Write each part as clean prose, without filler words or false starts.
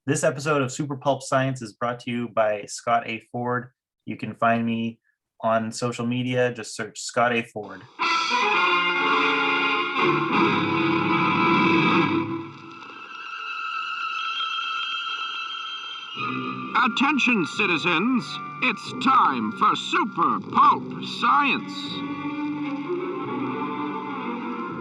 This episode of Super Pulp Science is brought to you by Scott A. Ford. You can find me on social media. Just search Scott A. Ford. Attention, citizens. It's time for Super Pulp Science.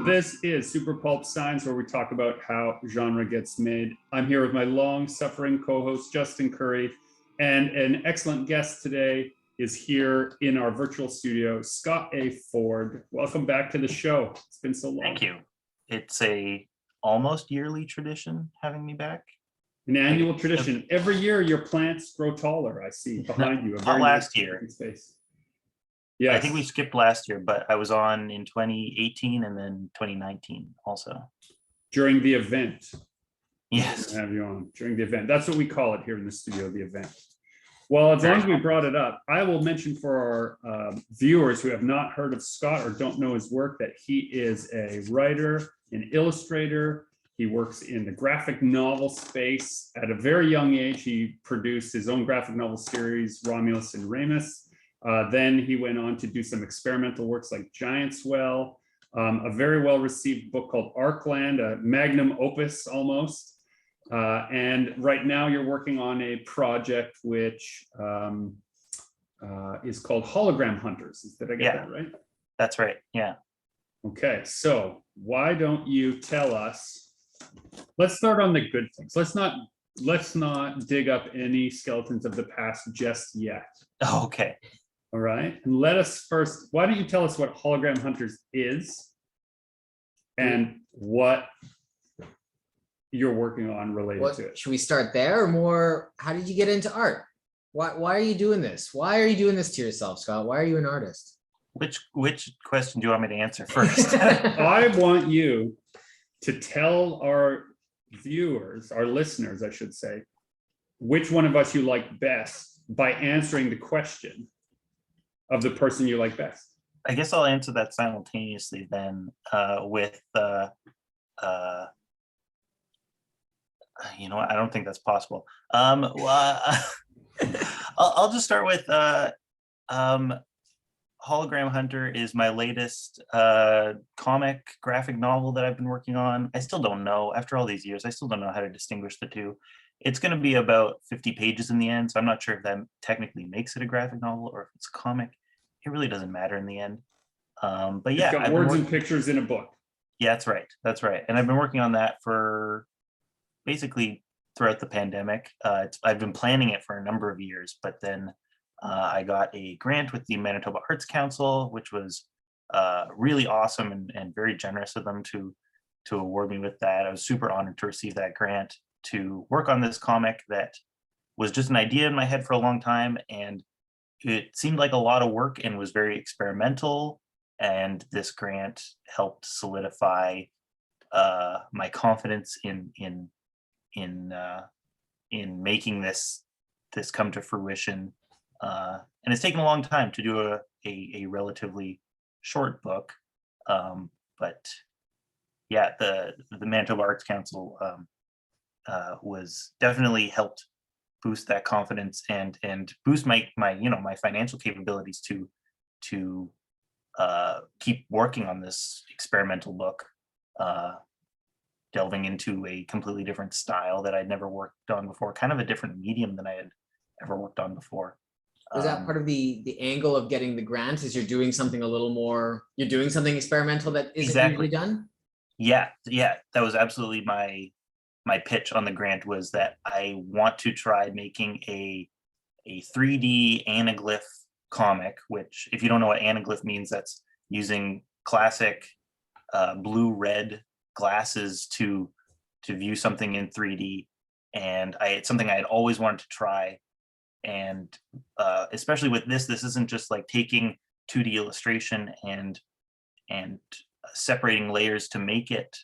This is Super Pulp Science, where we talk about how genre gets made. I'm here with my long-suffering co-host, Justin Curry, and an excellent guest today is here in our virtual studio, Scott A. Ford. Welcome back to the show. It's been so long. Thank you. It's a almost yearly tradition having me back. An annual tradition. Every year, your plants grow taller. I see behind you. Not last year. Space. Yeah, I think we skipped last year, but I was on in 2018 and then 2019 also. During the event. Yes. Have you on during the event. That's what we call it here in the studio, the event. Well, as long as we brought it up, I will mention for our viewers who have not heard of Scott or don't know his work that he is a writer, an illustrator. He works in the graphic novel space. At a very young age, he produced his own graphic novel series, Romulus and Remus. Then he went on to do some experimental works like Giant's Well, a very well-received book called Arkland, a magnum opus almost. And right now you're working on a project which is called Hologram Hunters. Did I get that right? That's right, yeah. Okay, so why don't you tell us, let's start on the good things. Let's not dig up any skeletons of the past just yet. Okay. All right, and let us first, why don't you tell us what Hologram Hunters is and what you're working on related to it? Should we start there or more? How did you get into art? Why are you doing this? Why are you doing this to yourself, Scott? Why are you an artist? Which question do you want me to answer first? I want you to tell our viewers, our listeners, I should say, which one of us you like best by answering the question of the person you like best. I guess I'll answer that simultaneously then with you know what, I don't think that's possible. I'll just start with Hologram Hunter is my latest comic graphic novel that I've been working on. I still don't know, after all these years, I still don't know how to distinguish the two. It's going to be about 50 pages in the end, so I'm not sure if that technically makes it a graphic novel or if it's a comic. It really doesn't matter in the end. But yeah, it's got words and pictures in a book. Yeah, that's right. That's right. And I've been working on that for basically throughout the pandemic. I've been planning it for a number of years, but then I got a grant with the Manitoba Arts Council, which was really awesome and very generous of them to award me with that. I was super honored to receive that grant to work on this comic that was just an idea in my head for a long time, and it seemed like a lot of work and was very experimental, and this grant helped solidify my confidence in making this come to fruition. And it's taken a long time to do a relatively short book, but yeah, the Manitoba Arts Council was definitely helped boost that confidence and boost my financial capabilities to keep working on this experimental book, delving into a completely different style that I'd never worked on before, kind of a different medium than I had ever worked on before. Was that part of the angle of getting the grant? Is you're doing something you're doing something experimental that isn't usually done? Yeah, that was absolutely my pitch on the grant, was that I want to try making a 3D anaglyph comic, which, if you don't know what anaglyph means, that's using classic blue-red glasses to view something in 3D. And it's something I had always wanted to try. And especially with this isn't just like taking 2D illustration and separating layers to make it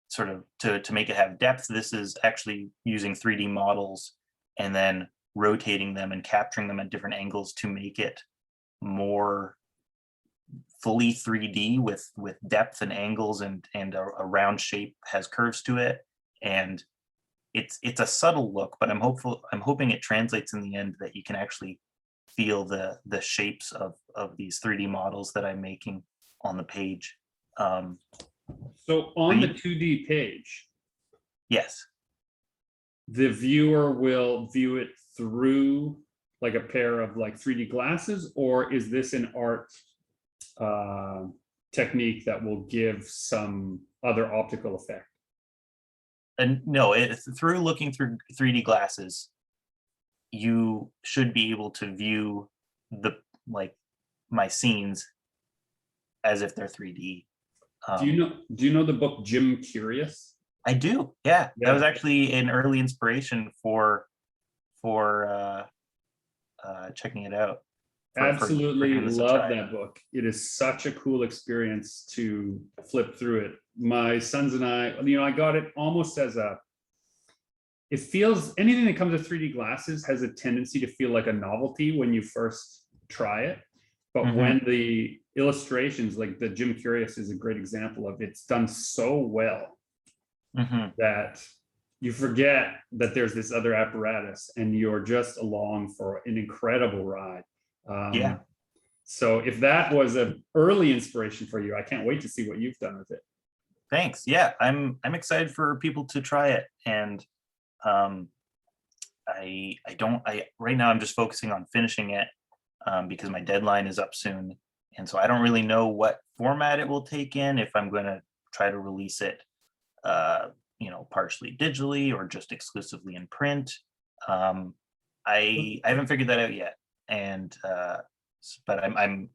sort of to make it have depth. This is actually using 3D models and then rotating them and capturing them at different angles to make it more fully 3D with depth and angles, and a round shape has curves to it. And it's a subtle look, but I'm hoping it translates in the end that you can actually feel the shapes of these 3D models that I'm making on the page. So on the 2D page, Yes. the viewer will view it through like a pair of like 3D glasses, or is this an art technique that will give some other optical effect? And no, through looking through 3D glasses, you should be able to view my scenes as if they're 3D. Do you know the book Jim Curious? I do, yeah. Yeah. That was actually an early inspiration for checking it out. Absolutely giving this a love try. that book. It is such a cool experience to flip through it. My sons and I, I got it almost as it feels, anything that comes with 3D glasses has a tendency to feel like a novelty when you first try it. But when the illustrations, like the Jim Curious is a great example of, it's done so well that you forget that there's this other apparatus and you're just along for an incredible ride. Yeah. So if that was an early inspiration for you, I can't wait to see what you've done with it. Thanks. Yeah, I'm excited for people to try it. And I right now I'm just focusing on finishing it because my deadline is up soon. And so I don't really know what format it will take in, if I'm going to try to release it partially digitally or just exclusively in print. I haven't figured that out yet. And but I'm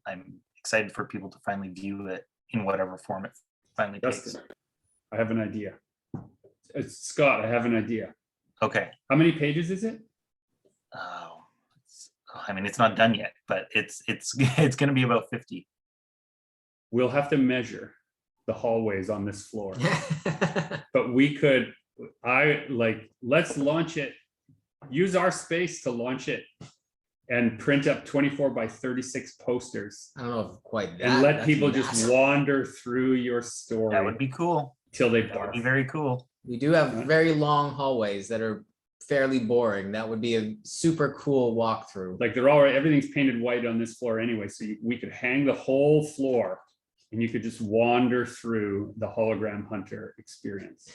excited for people to finally view it in whatever form it finally takes. Justin, I have an idea. Scott, I have an idea. Okay. How many pages is it? Oh, it's not done yet, but it's going to be about 50. We'll have to measure the hallways on this floor, but let's launch it. Use our space to launch it and print up 24 by 36 posters. I don't know if quite that. And let that's people massive. just wander through your story. That would be cool. Till they That would barf. be very cool. We do have very long hallways that are fairly boring. That would be a super cool walkthrough. Like everything's painted white on this floor anyway, so we could hang the whole floor and you could just wander through the hologram hunter experience.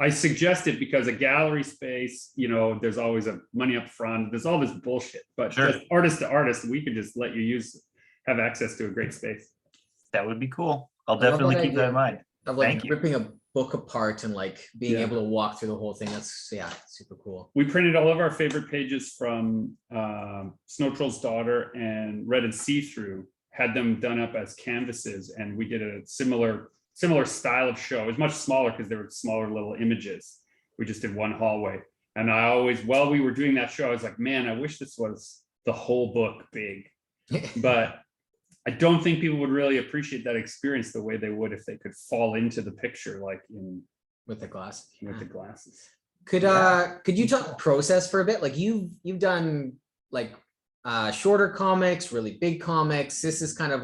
I suggest it because a gallery space, there's always a money up front. There's all this bullshit, but Sure. Just artist to artist, we could just let you have access to a great space. That would be cool. I'll I love definitely that keep that in idea. mind. Of Thank you. ripping a book apart and being Yeah. able to walk through the whole thing. That's super cool. We printed all of our favorite pages from Snow Troll's Daughter and Red and See-Through, had them done up as canvases, and we did a similar style of show. It was much smaller because they were smaller little images. We just did one hallway. And I always, while we were doing that show, I was like, man, I wish this was the whole book big. But I don't think people would really appreciate that experience the way they would if they could fall into the picture, like With the glass. with the glasses. Could you talk process for a bit? Like you've done shorter comics, really big comics. This is kind of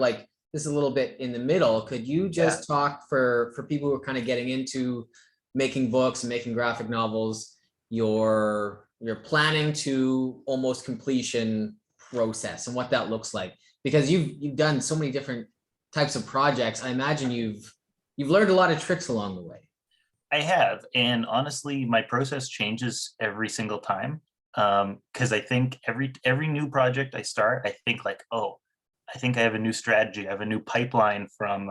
this is a little bit in the middle. Could you just talk for people who are kind of getting into making books and making graphic novels, your planning to almost completion process and what that looks like? Because you've done so many different types of projects. I imagine you've learned a lot of tricks along the way. I have, and honestly, my process changes every single time. Because I think every new project I start, I think I think I have a new strategy. I have a new pipeline from,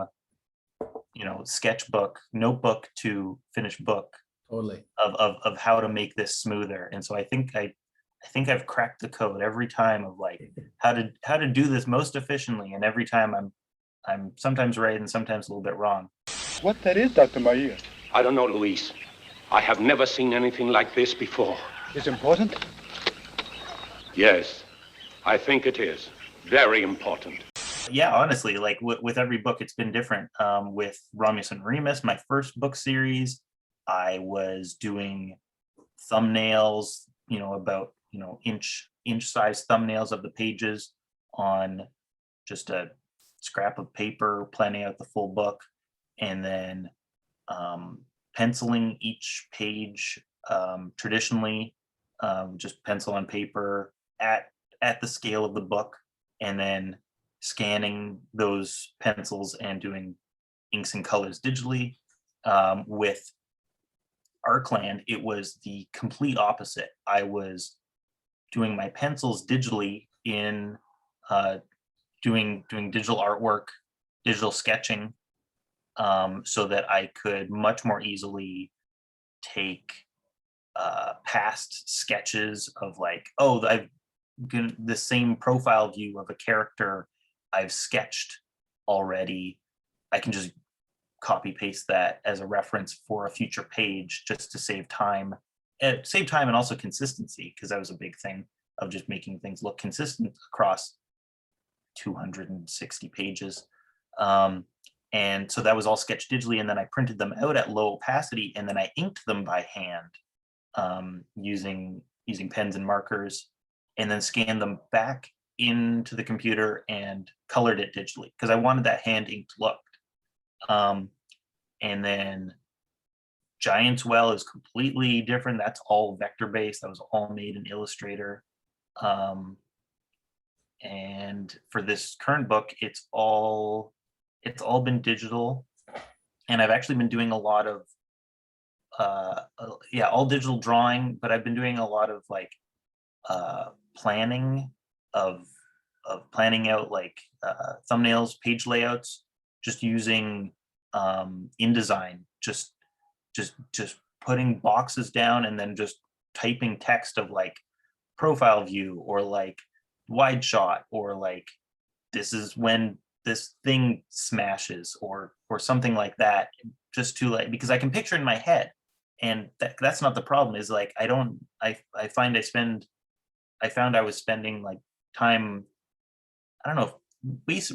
sketchbook, notebook to finished book. Totally. Of how to make this smoother. And so I think I've cracked the code every time of how to do this most efficiently. And every time I'm sometimes right and sometimes a little bit wrong. What that is, Dr. Maria? I don't know, Luis. I have never seen anything like this before. It's important? Yes, I think it is. Very important. Yeah, honestly, with every book, it's been different. With Romulus and Remus, my first book series, I was doing thumbnails, about, inch size thumbnails of the pages on just a scrap of paper, planning out the full book, and then penciling each page traditionally, just pencil on paper at the scale of the book, and then scanning those pencils and doing inks and colors digitally. With Arcland, it was the complete opposite. I was doing my pencils digitally in doing digital artwork, digital sketching, so that I could much more easily take past sketches of like, oh, I've the same profile view of a character I've sketched already. I can just copy paste that as a reference for a future page, just to save time. Save time and also consistency, because that was a big thing of just making things look consistent across 260 pages. And so that was all sketched digitally, and then I printed them out at low opacity, and then I inked them by hand, using pens and markers, and then scanned them back into the computer and colored it digitally, because I wanted that hand inked look. And then Giant's Well is completely different. That's all vector based. That was all made in Illustrator. And for this current book, it's all been digital. And I've actually been doing a lot of all digital drawing, but I've been doing a lot of like planning of planning out like thumbnails, page layouts, just using InDesign, just putting boxes down and then just typing text of like profile view or like wide shot, or like this is when this thing smashes, or something like that, just to like, because I can picture in my head, and that's not the problem. Is like I found I was spending like time, I don't know,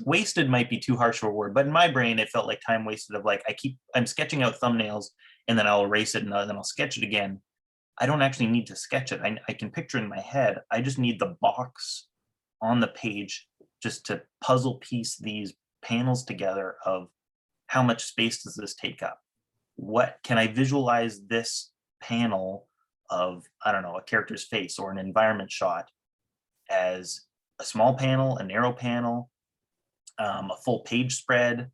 wasted might be too harsh of a word, but in my brain it felt like time wasted of like I'm sketching out thumbnails and then I'll erase it and then I'll sketch it again. I don't actually need to sketch it. I can picture in my head. I just need the box on the page just to puzzle piece these panels together of how much space does this take up? What can I visualize this panel of, I don't know, a character's face or an environment shot as a small panel, a narrow panel, a full page spread,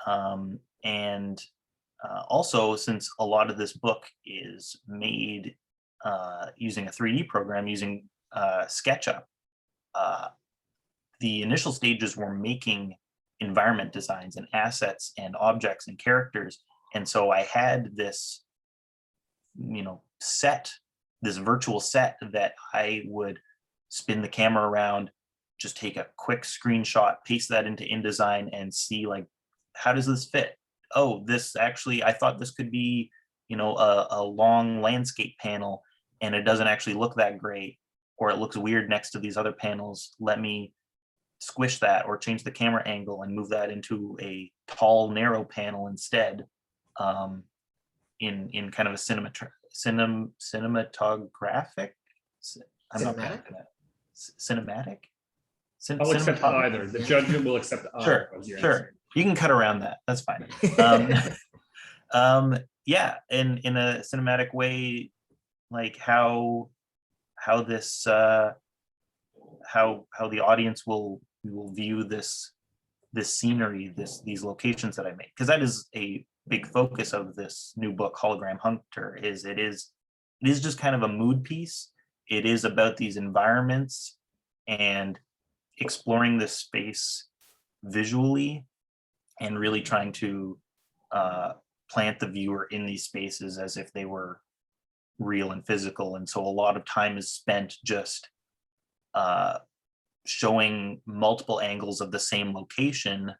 and also, since a lot of this book is made using a 3D program, using SketchUp, the initial stages were making environment designs and assets and objects and characters. And so I had this, set, this virtual set that I would spin the camera around, just take a quick screenshot, paste that into InDesign and see like, how does this fit? Oh, this actually, I thought this could be, a long landscape panel, and it doesn't actually look that great, or it looks weird next to these other panels. Let me squish that or change the camera angle and move that into a tall, narrow panel instead, in kind of a cinematographic. I'm not Cinematic? cinematic. I'll accept Cinematography. either. The judgment will accept either. Sure, of your sure. answer. You can cut around that. That's fine. Yeah, in a cinematic way, like how this how the audience will view this scenery, these locations that I make, because that is a big focus of this new book, Hologram Hunter. It is just kind of a mood piece. It is about these environments and exploring this space visually, and really trying to plant the viewer in these spaces as if they were real and physical. And so a lot of time is spent just showing multiple angles of the same location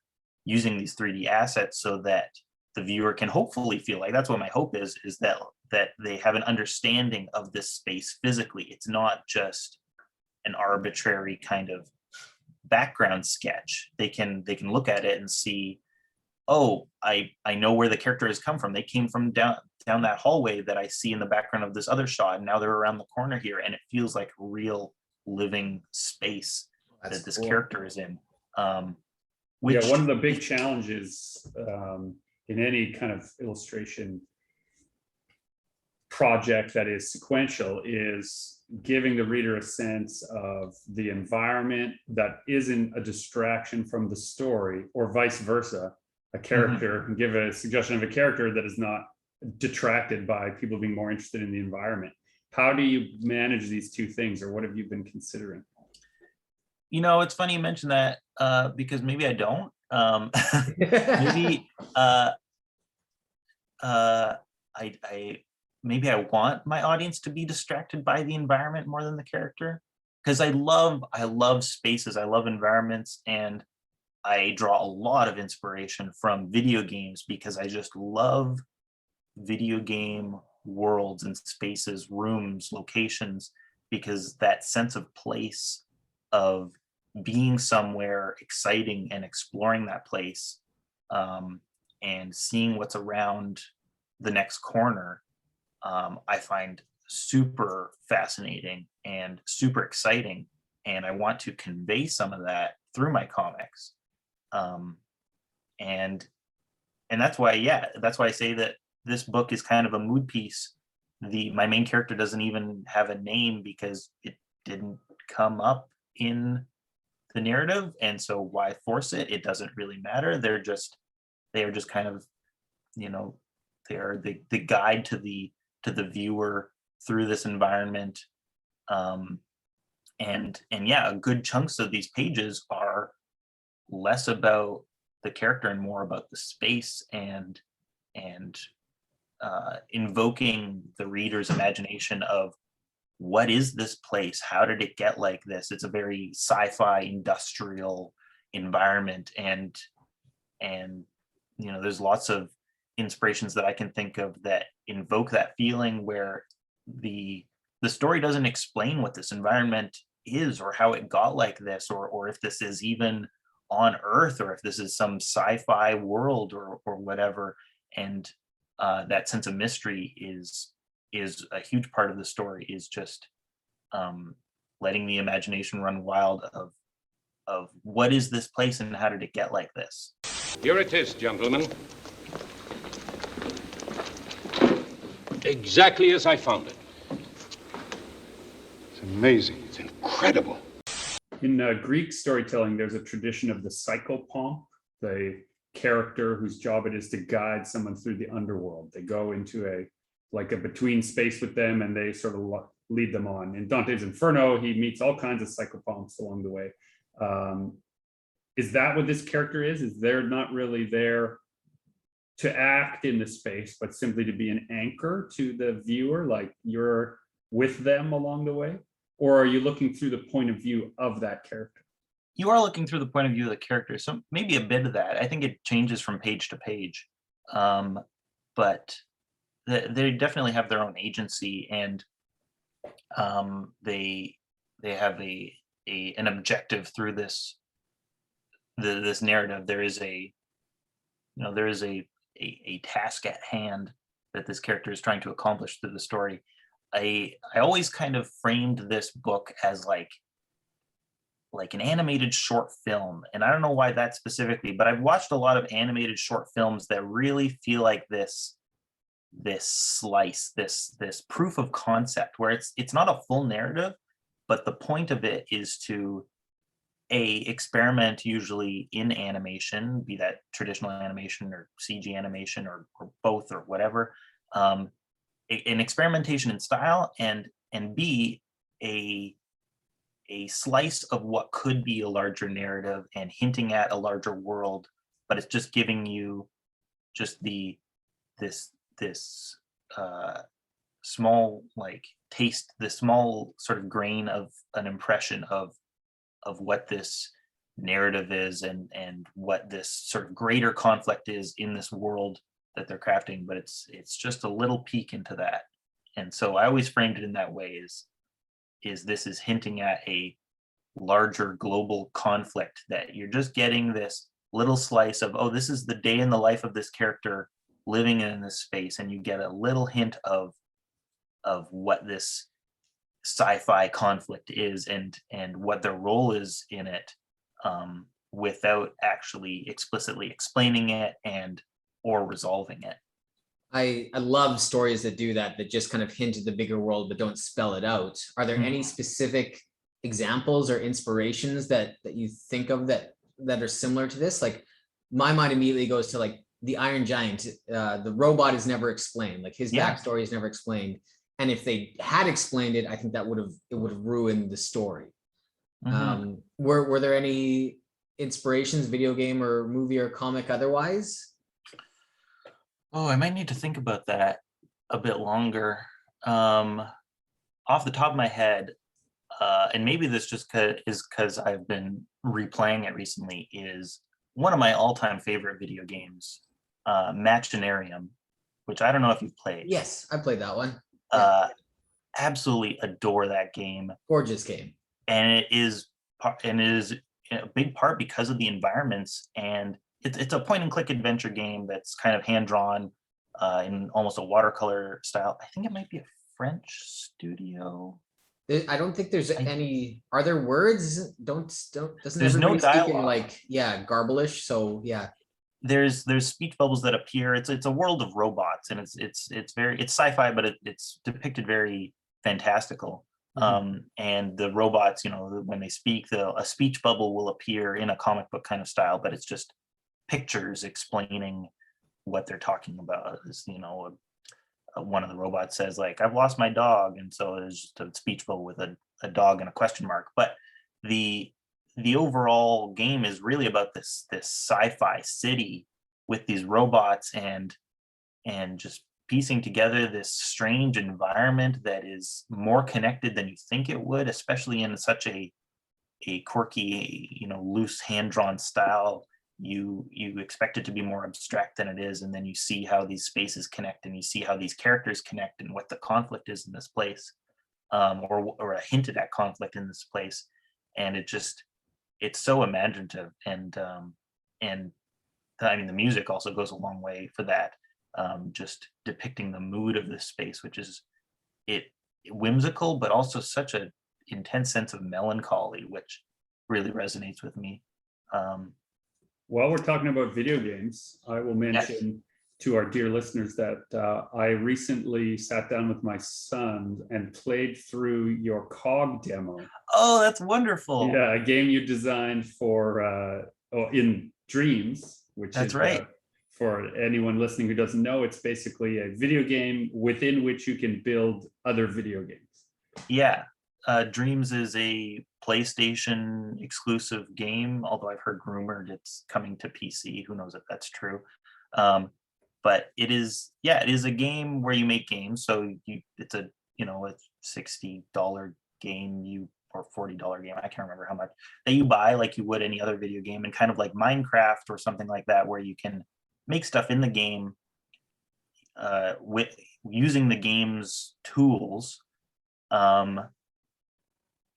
using these 3D assets, so that the viewer can hopefully feel like, that's what my hope is that they have an understanding of this space physically. It's not just an arbitrary kind of background sketch. They can look at it and see, oh, I know where the character has come from. They came from down that hallway that I see in the background of this other shot, and now they're around the corner here, and it feels like a real living space that this character is in. Which, one of the big challenges in any kind of illustration project that is sequential is giving the reader a sense of the environment that isn't a distraction from the story, or vice versa. A character, give a suggestion of a character that is not detracted by people being more interested in the environment. How do you manage these two things, or what have you been considering? You know, it's funny you mention that, because maybe I don't. Maybe maybe I want my audience to be distracted by the environment more than the character, because I love spaces, I love environments, and I draw a lot of inspiration from video games because I just love video game worlds and spaces, rooms, locations, because that sense of place, of being somewhere exciting and exploring that place, and seeing what's around the next corner, I find super fascinating and super exciting. And I want to convey some of that through my comics. And that's why, yeah, that's why I say that this book is kind of a mood piece. My main character doesn't even have a name because it didn't come up in the narrative, and so why force it? It doesn't really matter. They are just kind of, you know, they are the guide to the viewer through this environment. And yeah, good chunks of these pages are less about the character and more about the space, and invoking the reader's imagination of, what is this place? How did it get like this? It's a very sci-fi industrial environment, and you know, there's lots of inspirations that I can think of that invoke that feeling, where the story doesn't explain what this environment is, or how it got like this, or if this is even on Earth, or if this is some sci-fi world, or whatever. And that sense of mystery is a huge part of the story, is just letting the imagination run wild of what is this place and how did it get like this. Here it is, gentlemen. Exactly as I found it. It's amazing. It's incredible. In Greek storytelling, there's a tradition of the psychopomp, the character whose job it is to guide someone through the underworld. They go into a between space with them, and they sort of lead them on. In Dante's Inferno, he meets all kinds of psychopomps along the way. Is that what this character is? Is they're not really there to act in the space, but simply to be an anchor to the viewer, like you're with them along the way? Or are you looking through the point of view of that character? You are looking through the point of view of the character, so maybe a bit of that. I think it changes from page to page, but they definitely have their own agency, and they have an objective through this narrative. There is a task at hand that this character is trying to accomplish through the story. I always kind of framed this book as like an animated short film, and I don't know why that specifically, but I've watched a lot of animated short films that really feel like this slice, this proof of concept, where it's not a full narrative, but the point of it is to experiment, usually in animation, be that traditional animation or CG animation, or both, or whatever, an experimentation in style, and B, a slice of what could be a larger narrative and hinting at a larger world, but it's just giving you just this small taste, this small sort of grain of an impression of what this narrative is, and what this sort of greater conflict is in this world that they're crafting. But it's just a little peek into that, and so I always framed it in that way, is this is hinting at a larger global conflict, that you're just getting this little slice of, oh, this is the day in the life of this character living in this space, and you get a little hint of what this sci-fi conflict is, and what their role is in it, without actually explicitly explaining it or resolving it. I love stories that do that, that just kind of hint at the bigger world but don't spell it out. Are there any specific examples or inspirations that you think of that are similar to this? Like my mind immediately goes to like the Iron Giant. The robot is never explained. Like his Yeah. backstory is never explained. And if they had explained it, I think that would have ruined the story. Were there any inspirations, video game or movie or comic otherwise? Oh, I might need to think about that a bit longer. Off the top of my head, and maybe this just is because I've been replaying it recently, is one of my all-time favorite video games, Machinarium, which I don't know if you've played. Yes, I played that one. Absolutely adore that game. Gorgeous game. And it is a big part because of the environments, and it's a point and click adventure game that's kind of hand drawn in almost a watercolor style. I think it might be a French studio. I don't think there's any. Are there words? Doesn't There's no everybody speak in dialogue. like garblish? So yeah. There's speech bubbles that appear. It's a world of robots, and it's sci-fi, but it's depicted very fantastical. And the robots, when they speak, a speech bubble will appear in a comic book kind of style, but it's just pictures explaining what they're talking about. One of the robots says like, "I've lost my dog," and so there's just a speech bubble with a dog and a question mark. But the overall game is really about this sci-fi city with these robots and just piecing together this strange environment that is more connected than you think it would, especially in such a quirky, loose hand-drawn style. You expect it to be more abstract than it is, and then you see how these spaces connect, and you see how these characters connect, and what the conflict is in this place, or a hinted at conflict in this place. And it's so imaginative, and I mean the music also goes a long way for that. Just depicting the mood of this space, which is whimsical, but also such an intense sense of melancholy, which really resonates with me. While we're talking about video games, I will mention to our dear listeners that I recently sat down with my son and played through your COG demo. Oh, that's wonderful. Yeah, a game you designed for in Dreams, which That's is right. For anyone listening who doesn't know, it's basically a video game within which you can build other video games. Yeah. Dreams is a PlayStation exclusive game, although I've heard rumored it's coming to PC. Who knows if that's true? But it is a game where you make games. So it's a $60 game or $40 game. I can't remember how much that you buy like you would any other video game, and kind of like Minecraft or something like that, where you can make stuff in the game with using the game's tools.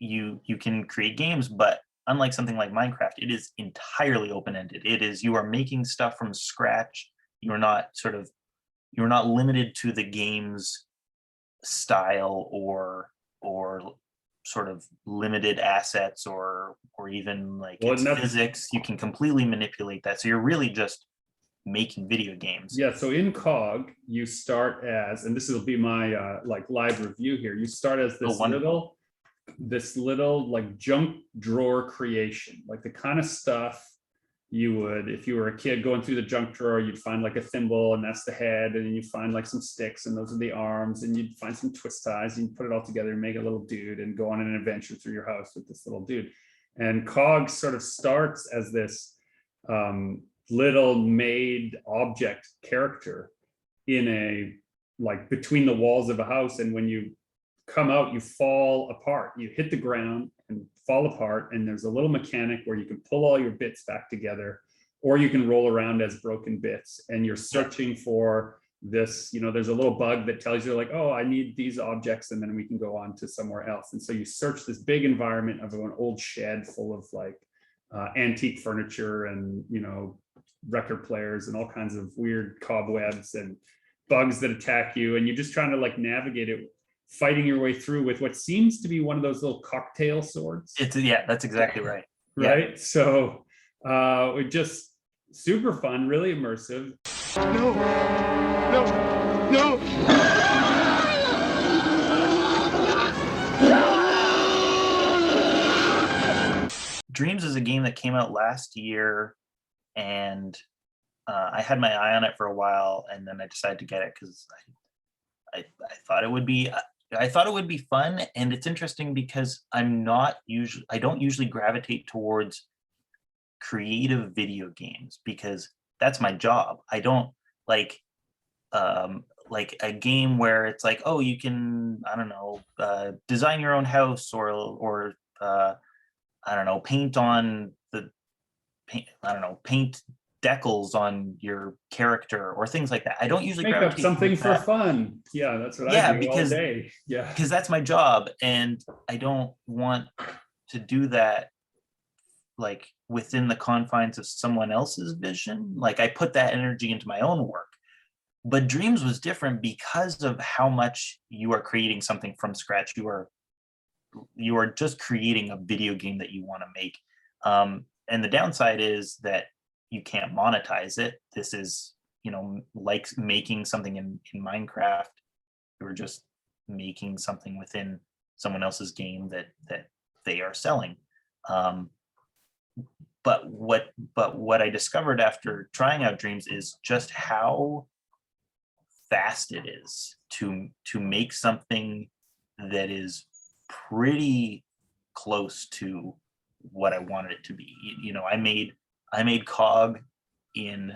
You can create games, but unlike something like Minecraft, it is entirely open-ended. You are making stuff from scratch. You're not limited to the game's style or sort of limited assets or even like its physics. You can completely manipulate that. So you're really just making video games. Yeah, so in COG, you start as, and this will be my live review here, you start as this little like junk drawer creation, like the kind of stuff you would, if you were a kid going through the junk drawer, you'd find like a thimble and that's the head, and then you find like some sticks and those are the arms, and you'd find some twist ties and you put it all together and make a little dude and go on an adventure through your house with this little dude. And COG sort of starts as this little made object character in a like between the walls of a house, and when you come out you fall apart, you hit the ground and fall apart, and there's a little mechanic where you can pull all your bits back together, or you can roll around as broken bits, and you're searching for this, there's a little bug that tells you like, oh, I need these objects, and then we can go on to somewhere else. And so you search this big environment of an old shed full of like antique furniture and record players and all kinds of weird cobwebs and bugs that attack you, and you're just trying to like navigate it, fighting your way through with what seems to be one of those little cocktail swords. That's exactly right. Right. Yeah. So it just super fun, really immersive. No. No! Dreams is a game that came out last year, and I had my eye on it for a while, and then I decided to get it because I thought it would be I thought it would be fun, and it's interesting because I don't usually gravitate towards creative video games because that's my job. I don't like a game where it's like, oh, you can, I don't know, design your own house or I don't know, paint decals on your character or things like that. I don't usually Make up gravitate something towards for that. fun. Yeah, that's what Yeah, I do all because day. Yeah. because that's my job, and I don't want to do that like within the confines of someone else's vision. Like I put that energy into my own work. But Dreams was different because of how much you are creating something from scratch. You are just creating a video game that you want to make. And the downside is that you can't monetize it. This is, like making something in Minecraft. You're just making something within someone else's game that they are selling. But what I discovered after trying out Dreams is just how fast it is to make something that is pretty close to what I wanted it to be. I made COG in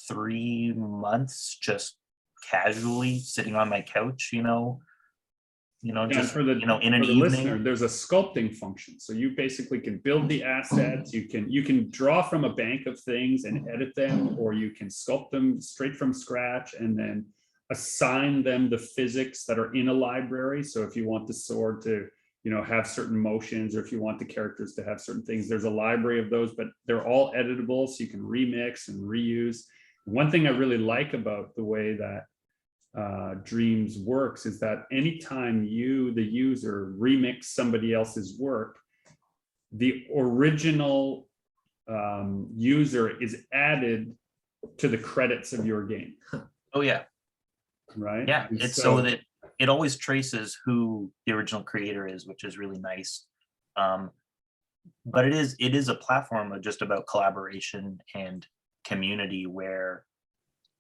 3 months, just casually sitting on my couch, Yeah, just for the in an for the evening. listener, there's a sculpting function. So you basically can build the assets. You can draw from a bank of things and edit them, or you can sculpt them straight from scratch and then assign them the physics that are in a library. So if you want the sword to have certain motions, or if you want the characters to have certain things, there's a library of those, but they're all editable, so you can remix and reuse. One thing I really like about the way that Dreams works is that anytime you, the user, remix somebody else's work, the original user is added to the credits of your game. Oh yeah. Right? Yeah, And it's so that it always traces who the original creator is, which is really nice. But it is a platform of just about collaboration and community, where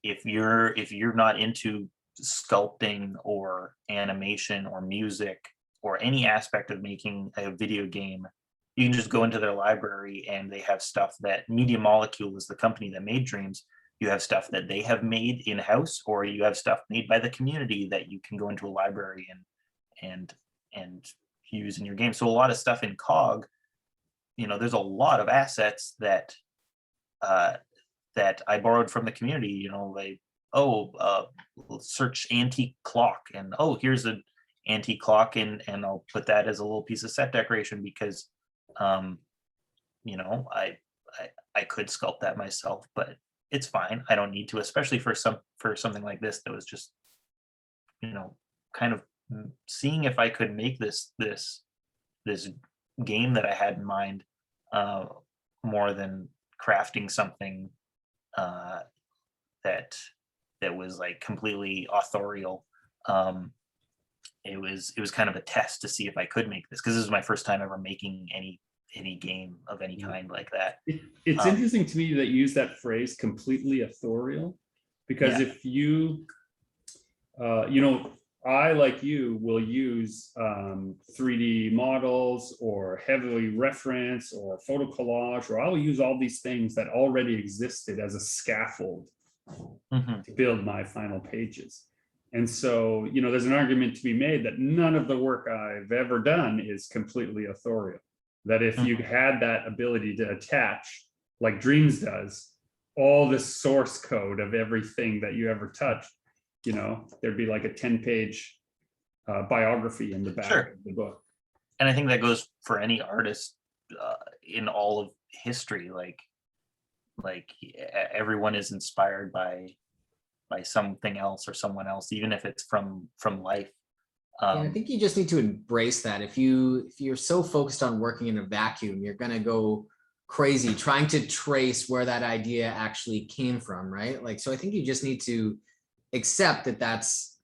if you're not into sculpting or animation or music or any aspect of making a video game, you can just go into their library and they have stuff that Media Molecule is the company that made Dreams. You have stuff that they have made in-house, or you have stuff made by the community that you can go into a library and use in your game. So a lot of stuff in COG, there's a lot of assets that that I borrowed from the community. Search antique clock, and here's an antique clock, and I'll put that as a little piece of set decoration because I could sculpt that myself, but it's fine. I don't need to, especially for something like this that was just, kind of seeing if I could make this game that I had in mind, more than crafting something that was like completely authorial. It was kind of a test to see if I could make this, because this is my first time ever making any game of any kind like that. It's interesting to me that you use that phrase, completely authorial, because if you, I, like you, will use 3D models or heavily reference or photo collage, or I'll use all these things that already existed as a scaffold to build my final pages. And so, there's an argument to be made that none of the work I've ever done is completely authorial. That if you had that ability to attach, like Dreams does, all the source code of everything that you ever touched, there'd be like a 10-page biography in the back of the book. And I think that goes for any artist in all of history. Like everyone is inspired by something else or someone else, even if it's from life. And I think you just need to embrace that. If you're so focused on working in a vacuum, you're going to go crazy trying to trace where that idea actually came from, right? So I think you just need to accept that that's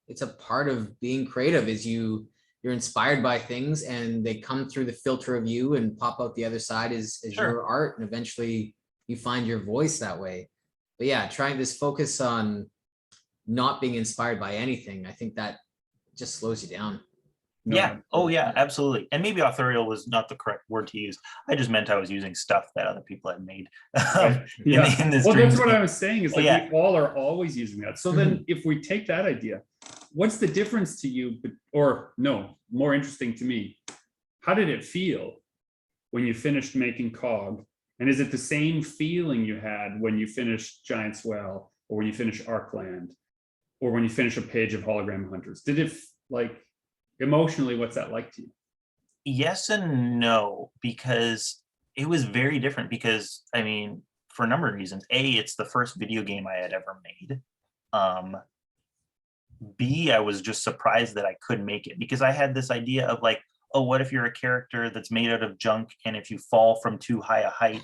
it's a part of being creative, is you're inspired by things and they come through the filter of you and pop out the other side as Sure. your art, and eventually you find your voice that way. But yeah, trying this focus on not being inspired by anything, I think that just slows you down. No, Yeah. Oh, yeah, absolutely. And maybe authorial was not the correct word to use. I just meant I was using stuff that other people had made. right. Yeah. in this Well, that's dreams what I game. was saying is like Yeah. we all are always using that. So then if we take that idea, what's the difference to you, or no, more interesting to me, how did it feel when you finished making Cog? And is it the same feeling you had when you finished Giant's Well, or when you finished Arkland, or when you finish a page of Hologram Hunters? Did it like emotionally, what's that like to you? Yes and no, because it was very different. Because I mean, for a number of reasons. A, it's the first video game I had ever made. B, I was just surprised that I could make it, because I had this idea of like, oh, what if you're a character that's made out of junk, and if you fall from too high a height,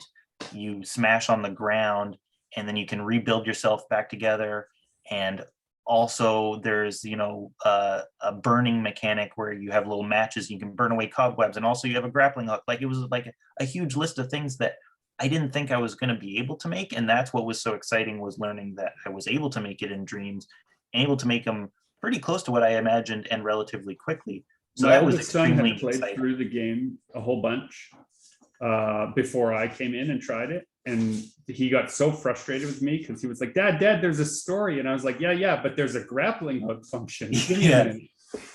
you smash on the ground, and then you can rebuild yourself back together. And also there's, a burning mechanic where you have little matches, you can burn away cobwebs, and also you have a grappling hook. Like, it was like a huge list of things that I didn't think I was going to be able to make. And that's what was so exciting, was learning that I was able to make it in dreams, able to make them pretty close to what I imagined and relatively quickly. So My that was oldest son extremely had played exciting. through the game a whole bunch before I came in and tried it. And he got so frustrated with me because he was like, Dad, there's a story. And I was like, yeah, but there's a grappling hook function. Give me a Yeah. minute.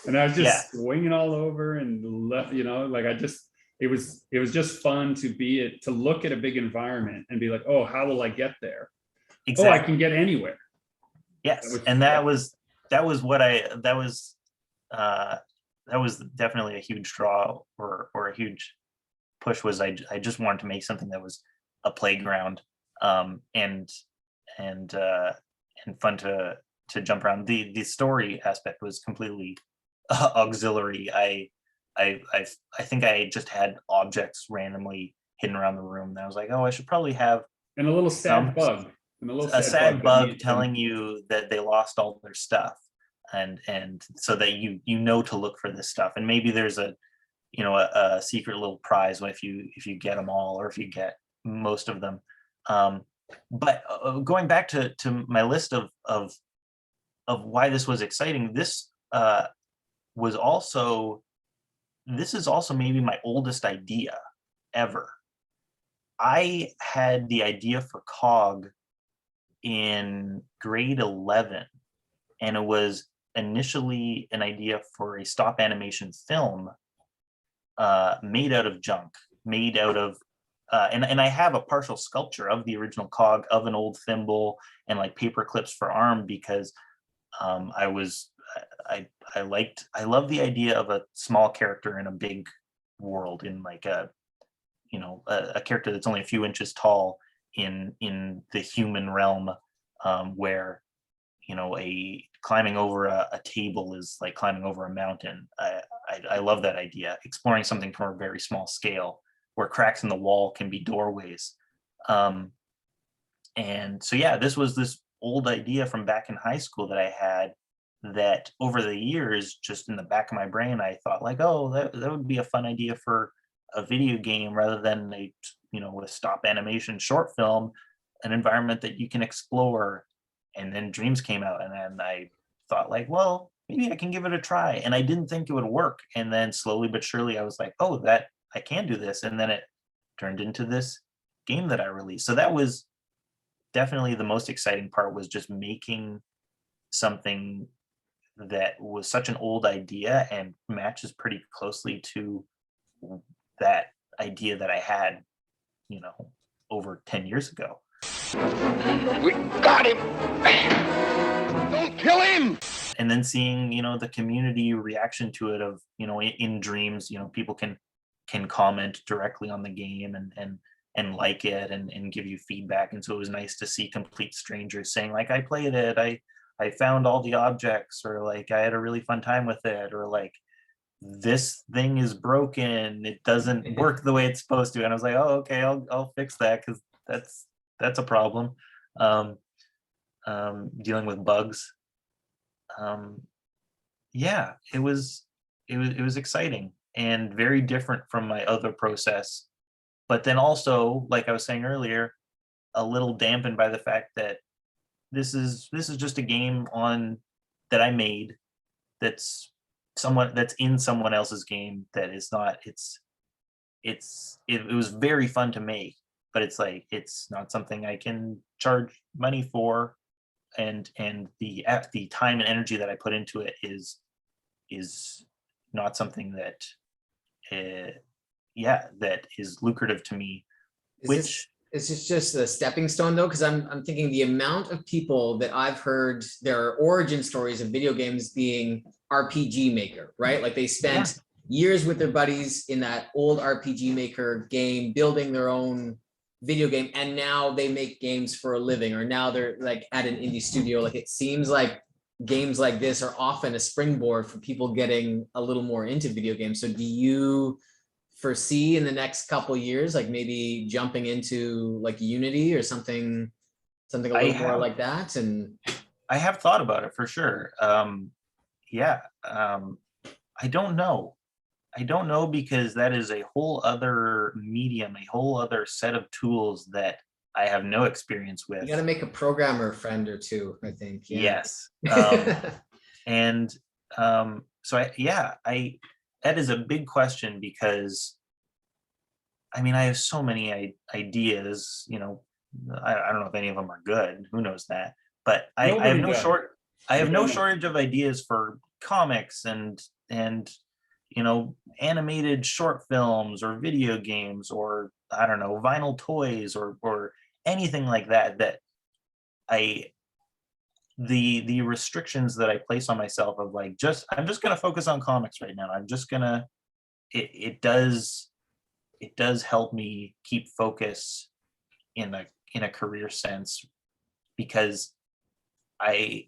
And I was just Yeah. swinging all over and like it was just fun to look at a big environment and be like, oh, how will I get there? Exactly. Oh, I can get anywhere. Yes, and that was definitely a huge draw, or a huge push. Was I just wanted to make something that was a playground, and fun to jump around. The story aspect was completely auxiliary. I think I just had objects randomly hidden around the room, and I was like, oh, I should probably have And a little sad bug. And a sad bug that telling you that they lost all their stuff, and so that you to look for this stuff. And maybe there's a secret little prize if you get them all, or if you get most of them. But going back to my list of why this was exciting, this is also maybe my oldest idea ever. I had the idea for Cog in grade 11, and it was initially an idea for a stop animation film made out of junk, made out of and I have a partial sculpture of the original Cog, of an old thimble and like paper clips for arm, because I love the idea of a small character in a big world, in like a character that's only a few inches tall in the human realm, where a climbing over a table is like climbing over a mountain. I love that idea, exploring something from a very small scale, where cracks in the wall can be doorways. And so yeah, this was this old idea from back in high school that I had, that over the years, just in the back of my brain, I thought like, oh, that would be a fun idea for a video game, rather than a stop animation short film, an environment that you can explore. And then Dreams came out, and then I thought like, well, maybe I can give it a try. And I didn't think it would work. And then slowly but surely I was like, oh, that I can do this. And then it turned into this game that I released. So that was definitely the most exciting part, was just making something that was such an old idea and matches pretty closely to that idea that I had, over 10 years ago. We got him! Don't kill him! And then seeing, the community reaction to it, of, in Dreams, people can comment directly on the game and like it and give you feedback. And so it was nice to see complete strangers saying like, I played it, I found all the objects, or like, I had a really fun time with it, or like, this thing is broken, it doesn't work the way it's supposed to. And I was like, oh, okay, I'll fix that, because that's a problem. dealing with bugs. Yeah, it was exciting and very different from my other process. But then also, like I was saying earlier, a little dampened by the fact that this is just a game on that I made that's that's in someone else's game that is not it was very fun to make, but it's like it's not something I can charge money for, and the time and energy that I put into it is not something that yeah, that is lucrative to me, Is which this is this just a stepping stone though? Because I'm thinking the amount of people that I've heard their origin stories of video games being RPG Maker, right? Like they spent years with their buddies in that old RPG Maker game, building their own video game, and now they make games for a living, or now they're like at an indie studio. Like it seems like games like this are often a springboard for people getting a little more into video games. So do you foresee in the next couple years, like maybe jumping into like Unity or something a little more like that? And I have thought about it for sure. Yeah, I don't know. I don't know because that is a whole other medium, a whole other set of tools that I have no experience you with. got to make a programmer friend or two, I think. Yeah. Yes. And so that is a big question because I mean, I have so many ideas, I don't know if any of them are good, who knows that, but I have Nobody does. I have We no don't know. shortage of ideas for comics and animated short films or video games or I don't know, vinyl toys or anything like that I the restrictions that I place on myself of like I'm just gonna focus on comics right now. I'm just gonna it does help me keep focus in a career sense because I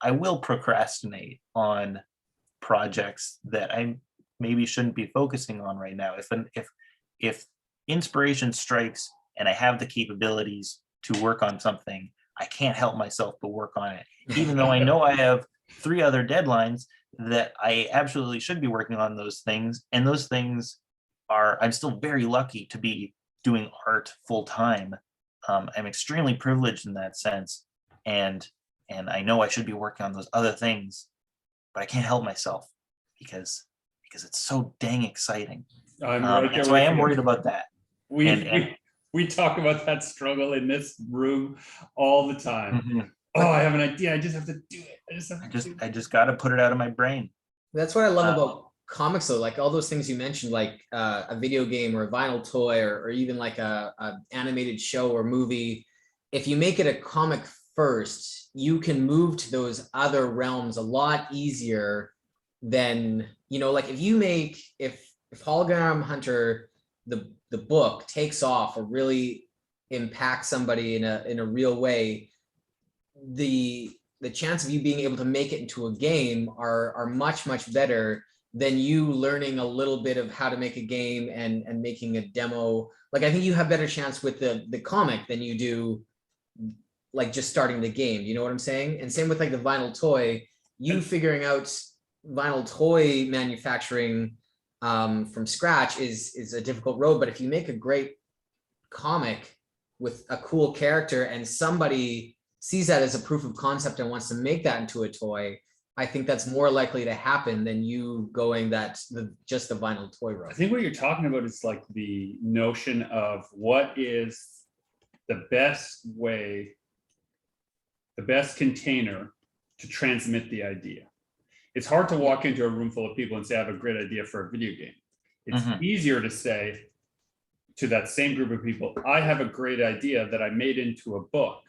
will procrastinate on projects that I maybe shouldn't be focusing on right now. If inspiration strikes and I have the capabilities to work on something, I can't help myself but work on it, even though I know I have 3 other deadlines that I absolutely should be working on those things. And those things I'm still very lucky to be doing art full time. I'm extremely privileged in that sense. And I know I should be working on those other things, but I can't help myself because it's so dang exciting. I'm right there And so I with am you. worried about that. We talk about that struggle in this room all the time. Mhm. Oh, I have an idea. I just have to do it. I just got to put it out of my brain. That's what I love about comics though, like all those things you mentioned, like a video game or a vinyl toy or even like a animated show or movie. If you make it a comic first, you can move to those other realms a lot easier than, like if Hologram Hunter, the book takes off or really impacts somebody in a real way, the chance of you being able to make it into a game are much better than you learning a little bit of how to make a game and making a demo. Like I think you have better chance with the comic than you do like just starting the game. You know what I'm saying? And same with like the vinyl toy, you figuring out vinyl toy manufacturing from scratch is a difficult road. But if you make a great comic with a cool character and somebody sees that as a proof of concept and wants to make that into a toy, I think that's more likely to happen than you going just the vinyl toy road. I think what you're talking about is like the notion of what is the best way, the best container to transmit the idea. It's hard to walk into a room full of people and say, I have a great idea for a video game. It's easier to say to that same group of people, I have a great idea that I made into a book.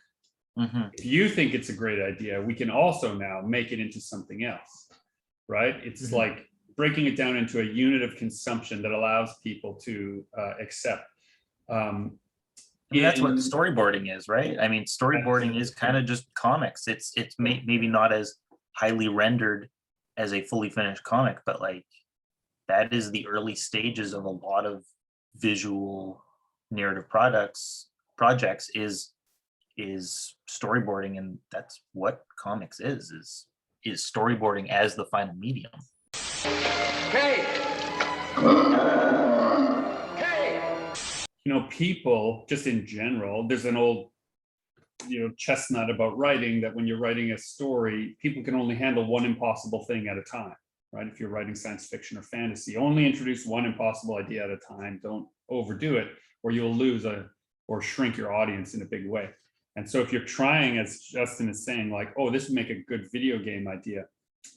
If you think it's a great idea, we can also now make it into something else, right? It's like breaking it down into a unit of consumption that allows people to accept. That's what storyboarding is, right? I mean, storyboarding is kind of just comics. It's maybe not as highly rendered as a fully finished comic, but like that is the early stages of a lot of visual narrative projects is is storyboarding, and that's what comics is storyboarding as the final medium. Hey! Hey! You know, people just in general, there's an old, chestnut about writing, that when you're writing a story, people can only handle one impossible thing at a time, right? If you're writing science fiction or fantasy, only introduce one impossible idea at a time. Don't overdo it, or you'll lose or shrink your audience in a big way. And so if you're trying, as Justin is saying, like, oh, this would make a good video game idea,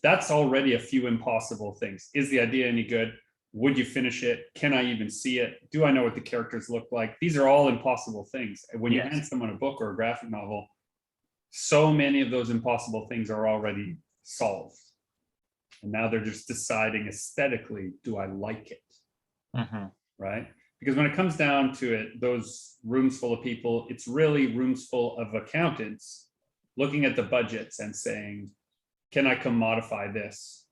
that's already a few impossible things. Is the idea any good? Would you finish it? Can I even see it? Do I know what the characters look like? These are all impossible things. And when you hand someone a book or a graphic novel, so many of those impossible things are already solved. And now they're just deciding aesthetically, do I like it? Right? Because when it comes down to it, those rooms full of people, it's really rooms full of accountants looking at the budgets and saying, can I commodify this?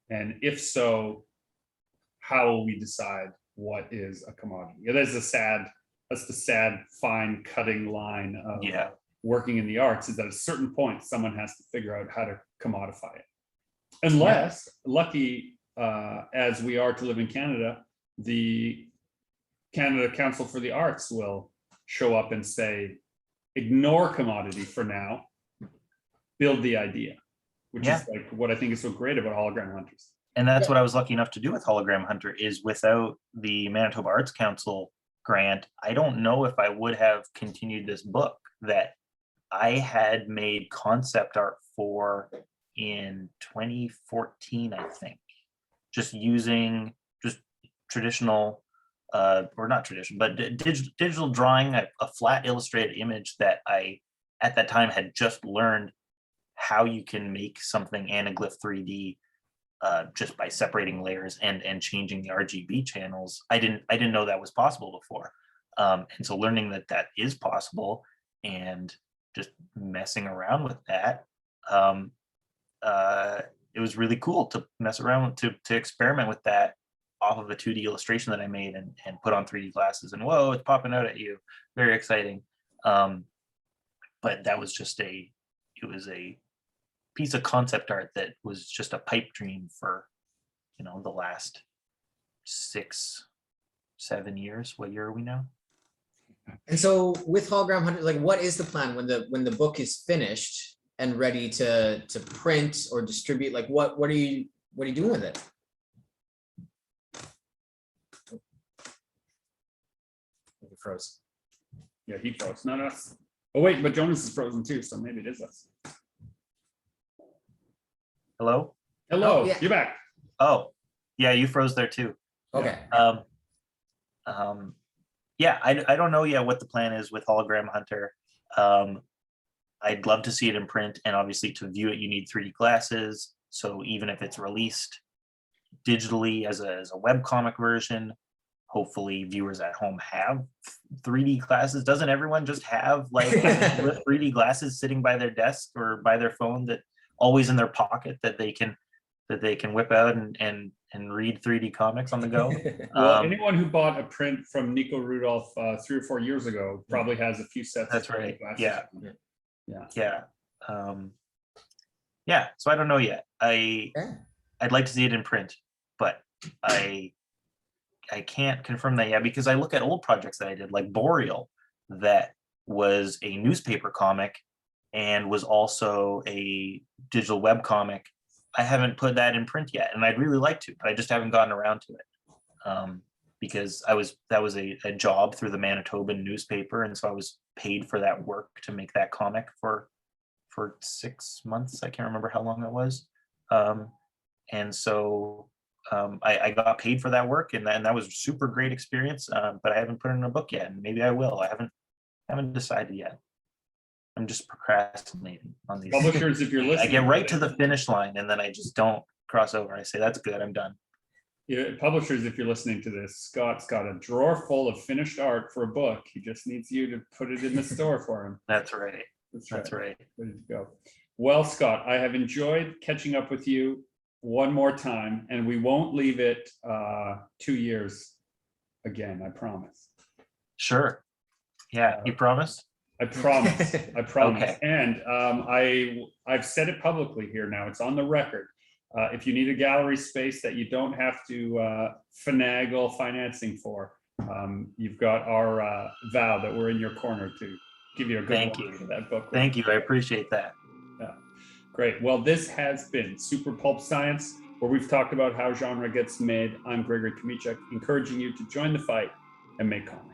And if so, how will we decide what is a commodity? That's the sad, fine cutting line of working in the arts, is that at a certain point, someone has to figure out how to commodify it. Unless, lucky as we are to live in Canada, the Canada Council for the Arts will show up and say, ignore commodity for now, build the idea, which is like what I think is so great about Hologram Hunters. And that's what I was lucky enough to do with Hologram Hunter, is without the Manitoba Arts Council grant, I don't know if I would have continued this book that I had made concept art for in 2014, I think, just using traditional, or not traditional, but digital drawing, a flat illustrated image that I, at that time, had just learned how you can make something anaglyph 3D just by separating layers and changing the RGB channels. I didn't know that was possible before. And so learning that is possible and just messing around with that, it was really cool to mess around, to experiment with that off of a 2D illustration that I made and put on 3D glasses, and whoa, it's popping out at you. Very exciting. But that was just it was a piece of concept art that was just a pipe dream for, the last 6-7 years. What year are we now? And so with Hologram Hunter, like, what is the plan when the book is finished and ready to print or distribute? Like, what are you doing with it? He froze. Yeah, he froze, not us. Oh wait, but Jonas is frozen too, so maybe it is us. Hello? Hello, Oh, yeah. You're back. Oh, yeah, you froze there too. Okay. Yeah, I don't know yet what the plan is with Hologram Hunter. I'd love to see it in print, and obviously to view it, you need 3D glasses. So even if it's released digitally as a webcomic version, hopefully viewers at home have 3D glasses. Doesn't everyone just have like 3D glasses sitting by their desk or by their phone, that always in their pocket, that they can whip out and read 3D comics on the go? Well, anyone who bought a print from Nico Rudolph 3 or 4 years ago probably has a few sets. That's of 3D right. glasses. Yeah. So I don't know yet. I'd like to see it in print, but I can't confirm that yet, because I look at old projects that I did, like Boreal, that was a newspaper comic and was also a digital web comic. I haven't put that in print yet, and I'd really like to, but I just haven't gotten around to it, because that was a job through the Manitoban newspaper, and so I was paid for that work to make that comic for 6 months. I can't remember how long it was, and so I got paid for that work, and that was a super great experience. But I haven't put it in a book yet, and maybe I will. I haven't decided yet. I'm just procrastinating on these. Publishers, if you're listening, I get right to the finish line, and then I just don't cross over. I say, that's good, I'm done. Yeah, publishers, if you're listening to this, Scott's got a drawer full of finished art for a book. He just needs you to put it in the store for him. That's right. That's right. Ready to go. Well, Scott, I have enjoyed catching up with you one more time, and we won't leave it 2 years again, I promise. Sure. Yeah, you promise? I promise. I promise. Okay. And I've said it publicly here now. It's on the record. If you need a gallery space that you don't have to finagle financing for, you've got our vow that we're in your corner to give you a good Thank walk you. through that book. Thank you. I appreciate that. Yeah. Great. Well, this has been Super Pulp Science, where we've talked about how genre gets made. I'm Gregory Kmichuk, encouraging you to join the fight and make comics.